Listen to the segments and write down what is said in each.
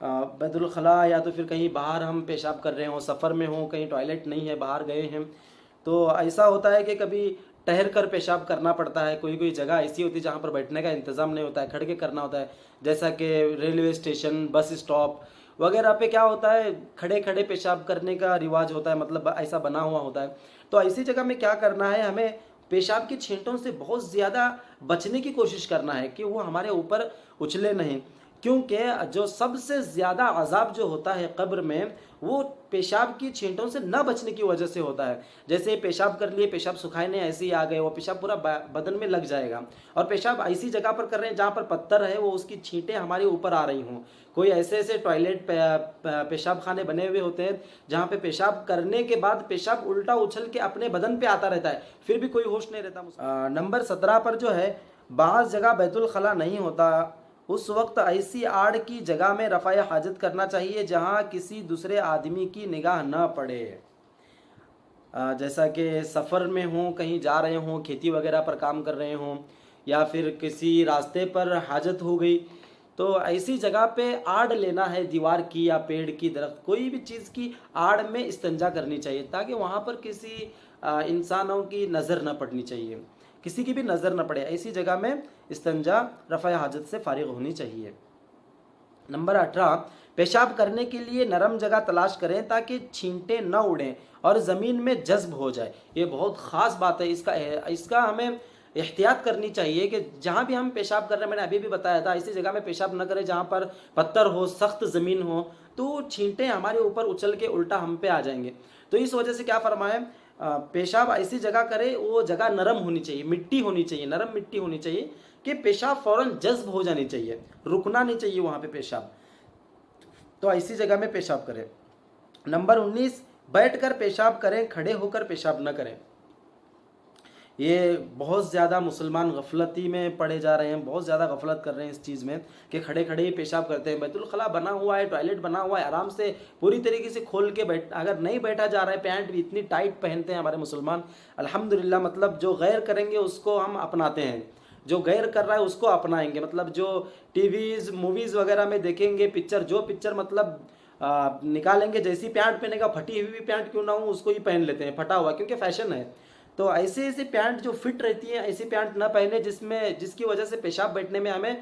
بیت الخلاء یا تو پھر کہیں باہر ہم پیشاب کر رہے ہوں، سفر میں ہوں، کہیں ٹوائلٹ نہیں ہے، باہر گئے ہیں، تو ایسا ہوتا ہے کہ کبھی ٹہر کر پیشاب کرنا پڑتا ہے. کوئی کوئی جگہ ایسی ہوتی ہے جہاں پر بیٹھنے کا انتظام نہیں ہوتا ہے، کھڑ کے کرنا ہوتا ہے، جیسا کہ ریلوے اسٹیشن، بس اسٹاپ وغیرہ پہ کیا ہوتا ہے کھڑے کھڑے پیشاب کرنے کا رواج ہوتا ہے، مطلب ایسا بنا ہوا ہوتا ہے. تو ایسی جگہ میں کیا کرنا ہے، ہمیں پیشاب کی چھینٹوں سے بہت زیادہ بچنے کی کوشش کرنا ہے کہ وہ ہمارے اوپر اچھلے نہیں، کیونکہ جو سب سے زیادہ عذاب جو ہوتا ہے قبر میں وہ پیشاب کی چھینٹوں سے نہ بچنے کی وجہ سے ہوتا ہے. جیسے پیشاب کر لیے، پیشاب سکھائے نہیں، ایسے ہی آ گئے، وہ پیشاب پورا بدن میں لگ جائے گا. اور پیشاب ایسی جگہ پر کر رہے ہیں جہاں پر پتھر ہے، وہ اس کی چھینٹیں ہمارے اوپر آ رہی ہوں. کوئی ایسے ایسے ٹوائلٹ پیشاب خانے بنے ہوئے ہوتے ہیں جہاں پہ پیشاب کرنے کے بعد پیشاب الٹا اچھل کے اپنے بدن پہ آتا رہتا ہے، پھر بھی کوئی ہوش نہیں رہتا. نمبر 17 پر جو ہے، بعض جگہ بیت الخلاء نہیں ہوتا، اس وقت ایسی آڑ کی جگہ میں رفع حاجت کرنا چاہیے جہاں کسی دوسرے آدمی کی نگاہ نہ پڑے. جیسا کہ سفر میں ہوں، کہیں جا رہے ہوں، کھیتی وغیرہ پر کام کر رہے ہوں، یا پھر کسی راستے پر حاجت ہو گئی، تو ایسی جگہ پہ آڑ لینا ہے، دیوار کی یا پیڑ کی، درخت، کوئی بھی چیز کی آڑ میں استنجا کرنی چاہیے، تاکہ وہاں پر کسی انسانوں کی نظر نہ پڑنی چاہیے، کسی کی بھی نظر نہ پڑے. ایسی جگہ میں استنجا رفع حاجت سے فارغ ہونی چاہیے. نمبر 18، پیشاب کرنے کے لیے نرم جگہ تلاش کریں تاکہ چھینٹیں نہ اڑیں اور زمین میں جذب ہو جائے. یہ بہت خاص بات ہے، اس کا ہمیں احتیاط کرنی چاہیے کہ جہاں بھی ہم پیشاب کر رہے ہیں، میں نے ابھی بھی بتایا تھا، ایسی جگہ میں پیشاب نہ کریں جہاں پر پتھر ہو، سخت زمین ہو، تو چھینٹیں ہمارے اوپر اچھل کے الٹا ہم پہ آ جائیں گے. تو اس وجہ سے کیا فرمایا، پیشاب ایسی جگہ کرے، وہ جگہ نرم ہونی چاہیے، مٹی ہونی چاہیے، نرم مٹی ہونی چاہیے کہ پیشاب فوراً جذب ہو جانی چاہیے، رکنا نہیں چاہیے وہاں پہ پیشاب. تو ایسی جگہ میں پیشاب کریں. نمبر 19، بیٹھ کر پیشاب کریں، کھڑے ہو کر پیشاب نہ کریں. یہ بہت زیادہ مسلمان غفلتی میں پڑے جا رہے ہیں، بہت زیادہ غفلت کر رہے ہیں اس چیز میں کہ کھڑے کھڑے ہی پیشاب کرتے ہیں. بیت الخلاء بنا ہوا ہے، ٹوائلٹ بنا ہوا ہے، آرام سے پوری طریقے سے کھول کے اگر نہیں بیٹھا جا رہا ہے، پینٹ بھی اتنی ٹائٹ پہنتے ہیں ہمارے مسلمان، الحمدللہ. مطلب جو غیر کریں گے اس کو ہم اپناتے ہیں، جو غیر کر رہا ہے اس کو اپنائیں گے. مطلب جو ٹی ویز موویز وغیرہ میں دیکھیں گے پکچر، جو پکچر مطلب نکالیں گے، جیسی پینٹ پہنے گا، پھٹی ہوئی بھی پینٹ کیوں نہ ہو اس کو ہی پہن لیتے ہیں، پھٹا ہوا، کیونکہ فیشن ہے. تو ایسے ایسے پینٹ جو فٹ رہتی ہیں، ایسی پینٹ نہ پہنے جس کی وجہ سے پیشاب بیٹھنے میں ہمیں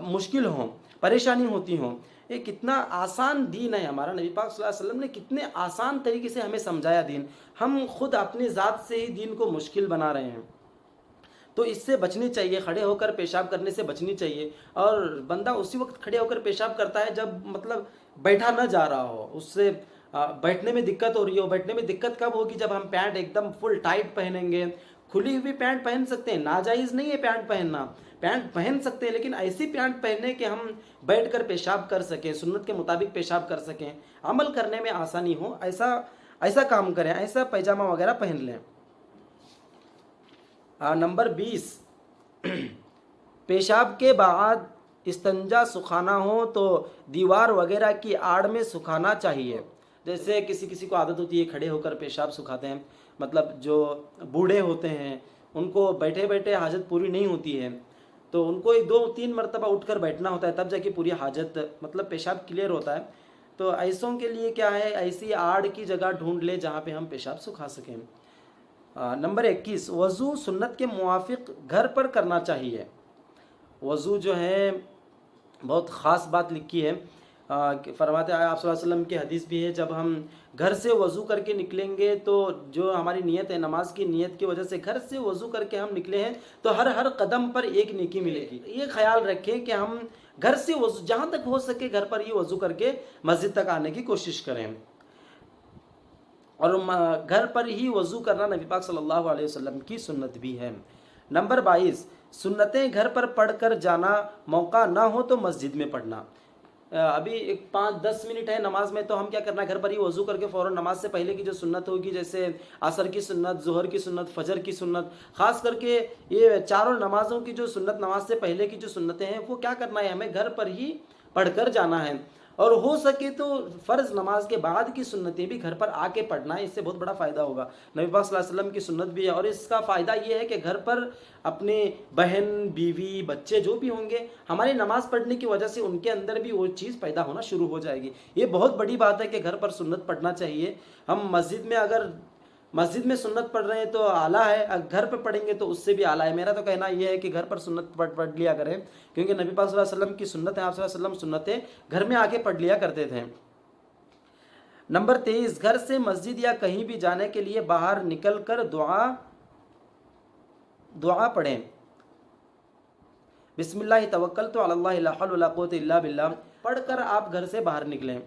مشکل ہوں، پریشانی ہوتی ہوں. یہ کتنا آسان دین ہے ہمارا، نبی پاک صلی اللہ علیہ وسلم نے کتنے آسان طریقے سے ہمیں سمجھایا دین، ہم خود اپنی ذات سے ہی دین کو مشکل بنا رہے ہیں. تو اس سے بچنی چاہیے، کھڑے ہو کر پیشاب کرنے سے بچنی چاہیے. اور بندہ اسی وقت کھڑے ہو کر پیشاب کرتا ہے جب مطلب بیٹھا نہ جا رہا ہو، اس سے بیٹھنے میں دقت ہو رہی ہو. بیٹھنے میں دقت کب ہوگی، جب ہم پینٹ ایک دم فل ٹائٹ پہنیں گے. کھلی ہوئی پینٹ پہن سکتے ہیں، ناجائز نہیں ہے پینٹ پہننا، پینٹ پہن سکتے ہیں، لیکن ایسی پینٹ پہننے کہ ہم بیٹھ کر پیشاب کر سکیں، سنت کے مطابق پیشاب کر سکیں، عمل کرنے میں آسانی ہو، ایسا کام کریں، ایسا پیجامہ وغیرہ پہن لیں. نمبر 20، پیشاب کے بعد استنجا سکھانا ہو تو دیوار وغیرہ کی آڑ میں سکھانا چاہیے. جیسے کسی کو عادت ہوتی ہے کھڑے ہو کر پیشاب سکھاتے ہیں، مطلب جو بوڑھے ہوتے ہیں ان کو بیٹھے بیٹھے حاجت پوری نہیں ہوتی ہے، تو ان کو 2-3 مرتبہ اٹھ کر بیٹھنا ہوتا ہے، تب جا کے پوری حاجت مطلب پیشاب کلیئر ہوتا ہے. تو ایسوں کے لیے کیا ہے، ایسی آڑ کی جگہ ڈھونڈ لے جہاں پہ ہم پیشاب سکھا سکیں. نمبر 21، وضو سنت کے موافق گھر پر کرنا چاہیے. وضو جو ہے بہت خاص بات لکھی ہے، فرماتے ہیں آپ صلی اللہ علیہ وسلم کی حدیث بھی ہے، جب ہم گھر سے وضو کر کے نکلیں گے تو جو ہماری نیت ہے، نماز کی نیت کی وجہ سے گھر سے وضو کر کے ہم نکلے ہیں تو ہر قدم پر ایک نیکی ملے گی. یہ خیال رکھیں کہ ہم گھر سے وضو جہاں تک ہو سکے گھر پر ہی وضو کر کے مسجد تک آنے کی کوشش کریں. اور گھر پر ہی وضو کرنا نبی پاک صلی اللہ علیہ وسلم کی سنت بھی ہے. نمبر 22، سنتیں گھر پر پڑھ کر جانا، موقع نہ ہو تو مسجد میں پڑھنا. ابھی 5-10 منٹ ہے نماز میں، تو ہم کیا کرنا ہے، گھر پر ہی وضو کر کے فوراً نماز سے پہلے کی جو سنت ہوگی، جیسے عصر کی سنت، ظہر کی سنت، فجر کی سنت، خاص کر کے یہ چاروں نمازوں کی جو سنت، نماز سے پہلے کی جو سنتیں ہیں، وہ کیا کرنا ہے، ہمیں گھر پر ہی پڑھ کر جانا ہے. اور ہو سکے تو فرض نماز کے بعد کی سنتیں بھی گھر پر آ کے پڑھنا ہے، اس سے بہت بڑا فائدہ ہوگا۔ نبی پاک صلی اللہ علیہ وسلم کی سنت بھی ہے، اور اس کا فائدہ یہ ہے کہ گھر پر اپنے بہن بیوی بچے جو بھی ہوں گے، ہماری نماز پڑھنے کی وجہ سے ان کے اندر بھی وہ چیز پیدا ہونا شروع ہو جائے گی۔ یہ بہت بڑی بات ہے کہ گھر پر سنت پڑھنا چاہیے۔ ہم مسجد میں سنت پڑھ رہے ہیں تو اعلیٰ ہے، گھر پہ پڑھیں گے تو اس سے بھی اعلیٰ ہے۔ میرا تو کہنا یہ ہے کہ گھر پر سنت پڑھ لیا کریں، کیونکہ نبی پاک صلی اللہ علیہ وسلم کی سنت ہے، آپ صلی اللہ علیہ وسلم سنتیں گھر میں آ کے پڑھ لیا کرتے تھے۔ نمبر 23، گھر سے مسجد یا کہیں بھی جانے کے لیے باہر نکل کر دعا پڑھیں۔ بسم اللہ توکلت علی اللہ لا حول ولا قوۃ الا باللہ پڑھ کر آپ گھر سے باہر نکلیں۔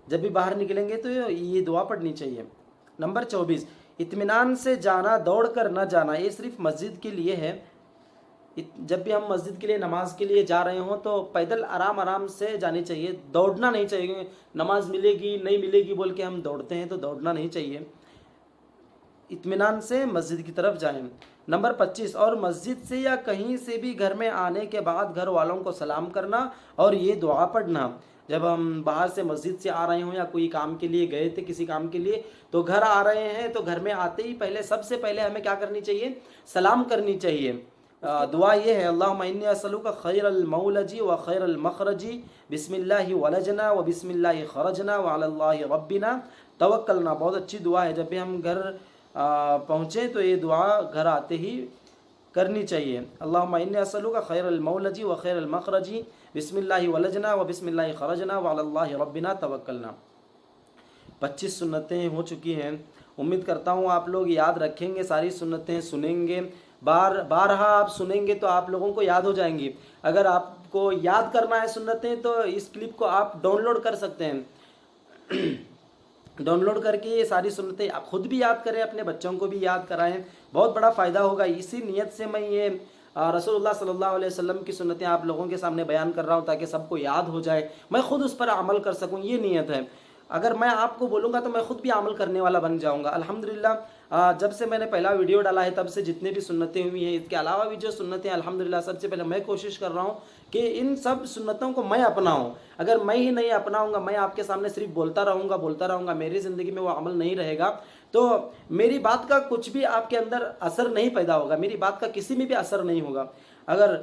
جب بھی باہر نکلیں گے تو یہ دعا پڑھنی چاہیے۔ نمبر 24، اطمینان سے جانا، دوڑ کر نہ جانا۔ یہ صرف مسجد کے لیے ہے۔ جب بھی ہم مسجد کے لیے نماز کے لیے جا رہے ہوں تو پیدل آرام سے جانی چاہیے، دوڑنا نہیں چاہیے۔ نماز ملے گی نہیں ملے گی بول کے ہم دوڑتے ہیں تو دوڑنا نہیں چاہیے، اطمینان سے مسجد کی طرف جائیں۔ نمبر 25، اور مسجد سے یا کہیں سے بھی گھر میں آنے کے بعد گھر والوں کو سلام کرنا اور یہ دعا پڑھنا۔ جب ہم باہر سے مسجد سے آ رہے ہوں یا کوئی کام کے لیے گئے تھے، کسی کام کے لیے، تو گھر آ رہے ہیں تو گھر میں آتے ہی سب سے پہلے ہمیں کیا کرنی چاہیے؟ سلام کرنی چاہیے۔ دعا یہ ہے، اللہم انی اسألک خیر المولج و خیر المخرج، بسم اللہ ولجنا و بسم اللہ خرجنا وعلی اللہ ربنا توکلنا۔ بہت اچھی دعا ہے، جب بھی ہم گھر پہنچیں تو یہ دعا گھر آتے ہی کرنی چاہیے۔ اللہم انی اسألک خیر المولج و خیر المخرج، بسم اللہ ولجنا و بسم اللہ خرجنا وعلی اللہ ربنا توکلنا۔ 25 سنتیں ہو چکی ہیں، امید کرتا ہوں آپ لوگ یاد رکھیں گے، ساری سنتیں سنیں گے، بارہا آپ سنیں گے تو آپ لوگوں کو یاد ہو جائیں گی۔ اگر آپ کو یاد کرنا ہے سنتیں تو اس کلپ کو آپ ڈاؤن لوڈ کر سکتے ہیں، ڈاؤن لوڈ کر کے یہ ساری سنتیں آپ خود بھی یاد کریں، اپنے بچوں کو بھی یاد کرائیں، بہت بڑا فائدہ ہوگا۔ اسی نیت سے میں یہ رسول اللہ صلی اللہ علیہ وسلم کی سنتیں آپ لوگوں کے سامنے بیان کر رہا ہوں، تاکہ سب کو یاد ہو جائے، میں خود اس پر عمل کر سکوں، یہ نیت ہے۔ اگر میں آپ کو بولوں گا تو میں خود بھی عمل کرنے والا بن جاؤں گا۔ الحمدللہ جب سے میں نے پہلا ویڈیو ڈالا ہے تب سے جتنے بھی سنتیں ہوئی ہیں، اس کے علاوہ بھی جو سنتیں الحمدللہ، سب سے پہلے میں کوشش کر رہا ہوں کہ ان سب سنتوں کو میں اپناؤں۔ اگر میں ہی نہیں اپناؤں گا، میں آپ کے سامنے صرف بولتا رہوں گا، میری زندگی میں وہ عمل نہیں رہے گا، تو میری بات کا کچھ بھی آپ کے اندر اثر نہیں پیدا ہوگا، میری بات کا کسی میں بھی اثر نہیں ہوگا۔ اگر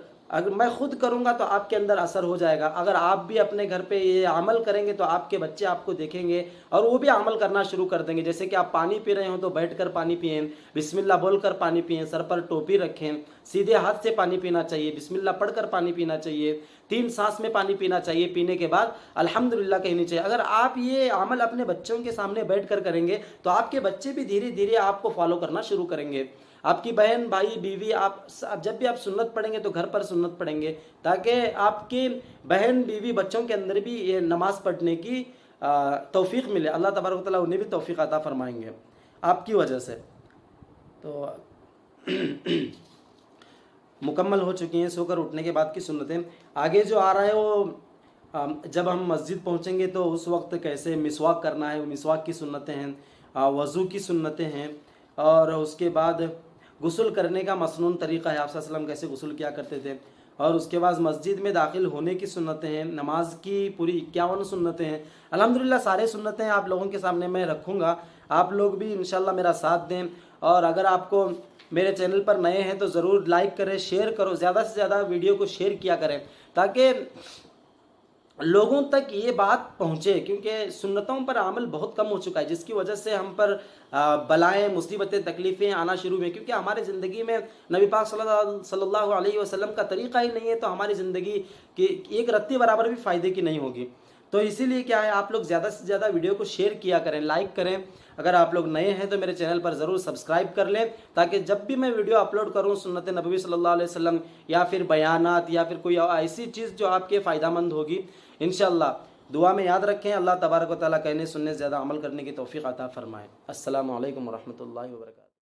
میں خود کروں گا تو آپ کے اندر اثر ہو جائے گا۔ اگر آپ بھی اپنے گھر پہ یہ عمل کریں گے تو آپ کے بچے آپ کو دیکھیں گے اور وہ بھی عمل کرنا شروع کر دیں گے۔ جیسے کہ آپ پانی پی رہے ہوں تو بیٹھ کر پانی پئیں، بسم اللہ بول کر پانی پئیں، سر پر ٹوپی رکھیں، سیدھے ہاتھ سے پانی پینا چاہیے، بسم اللہ پڑھ کر پانی پینا چاہیے، 3 سانس میں پانی پینا چاہیے، پینے کے بعد الحمدللہ کہنی چاہیے۔ اگر آپ یہ عمل اپنے بچوں کے سامنے بیٹھ کر کریں گے تو آپ کے بچے بھی دھیرے دھیرے آپ کو فالو کرنا شروع کریں گے۔ آپ کی بہن بھائی بیوی، آپ جب بھی آپ سنت پڑھیں گے تو گھر پر سنت پڑھیں گے، تاکہ آپ کی بہن بیوی بچوں کے اندر بھی یہ نماز پڑھنے کی توفیق ملے۔ اللہ تبارک و تعالیٰ انہیں بھی توفیق عطا فرمائیں گے آپ کی وجہ سے۔ تو مکمل ہو چکی ہیں سو کر اٹھنے کے بعد کی سنتیں۔ آگے جو آ رہا ہے وہ جب ہم مسجد پہنچیں گے تو اس وقت کیسے مسواک کرنا ہے، مسواک کی سنتیں ہیں، وضو کی سنتیں ہیں، اور اس کے بعد غسل کرنے کا مسنون طریقہ ہے، آپ صلی اللہ علیہ وسلم کیسے غسل کیا کرتے تھے، اور اس کے بعد مسجد میں داخل ہونے کی سنتیں ہیں، نماز کی پوری 51 سنتیں ہیں۔ الحمدللہ سارے سنتیں آپ لوگوں کے سامنے میں رکھوں گا، آپ لوگ بھی انشاءاللہ میرا ساتھ دیں، اور اگر آپ کو میرے چینل پر نئے ہیں تو ضرور لائک کریں، شیئر کرو، زیادہ سے زیادہ ویڈیو کو شیئر کیا کریں تاکہ لوگوں تک یہ بات پہنچے، کیونکہ سنتوں پر عمل بہت کم ہو چکا ہے، جس کی وجہ سے ہم پر بلائیں، مصیبتیں، تکلیفیں آنا شروع ہوئیں، کیونکہ ہماری زندگی میں نبی پاک صلی اللہ علیہ وسلم کا طریقہ ہی نہیں ہے، تو ہماری زندگی کی ایک رتی برابر بھی فائدے کی نہیں ہوگی۔ تو اسی لیے کیا ہے، آپ لوگ زیادہ سے زیادہ ویڈیو کو شیئر کیا کریں، لائک کریں۔ اگر آپ لوگ نئے ہیں تو میرے چینل پر ضرور سبسکرائب کر لیں، تاکہ جب بھی میں ویڈیو اپلوڈ کروں سنت نبوی صلی اللہ علیہ وسلم یا پھر بیانات یا پھر کوئی ایسی چیز جو آپ کے فائدہ مند ہوگی، انشاءاللہ دعا میں یاد رکھیں۔ اللہ تبارک و تعالیٰ کہنے سننے زیادہ عمل کرنے کی توفیق عطا فرمائے۔ السلام علیکم ورحمۃ اللہ وبرکاتہ۔